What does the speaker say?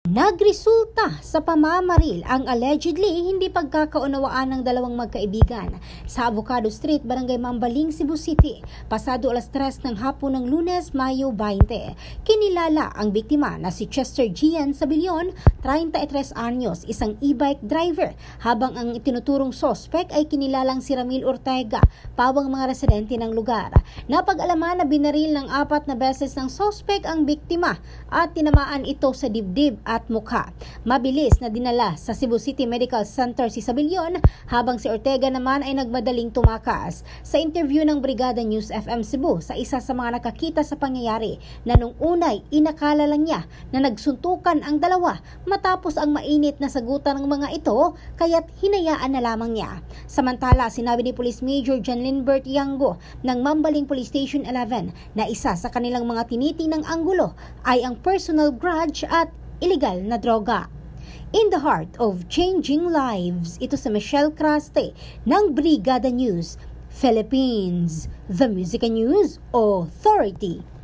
Nagresulta sa pamamaril ang allegedly hindi pagkakaunawaan ng dalawang magkaibigan sa Avocado Street, Barangay Mambaling, Cebu City, pasado alas 3 ng hapon ng Lunes, Mayo 20. Kinilala ang biktima na si Chester Gian Sabillon, 33 anyos, isang e-bike driver, habang ang itinuturong sospek ay kinilalang si Ramil Ortega, pawang mga residente ng lugar. Napag-alaman na binaril ng 4 na beses ng sospek ang biktima at tinamaan ito sa dibdib at mukha. Mabilis na dinala sa Cebu City Medical Center si Sabillon, habang si Ortega naman ay nagmadaling tumakas. Sa interview ng Brigada News FM Cebu sa isa sa mga nakakita sa pangyayari, na nung unay inakala lang niya na nagsuntukan ang dalawa matapos ang mainit na sagutan ng mga ito, kaya't hinayaan na lamang niya. Samantala, sinabi ni Police Major John Lindbert Yango ng Mambaling Police Station 11 na isa sa kanilang mga tinitinang anggulo ay ang personal grudge at illegal na droga. In the heart of changing lives, ito si Michelle Craste ng Brigada News Philippines, the Music and News Authority.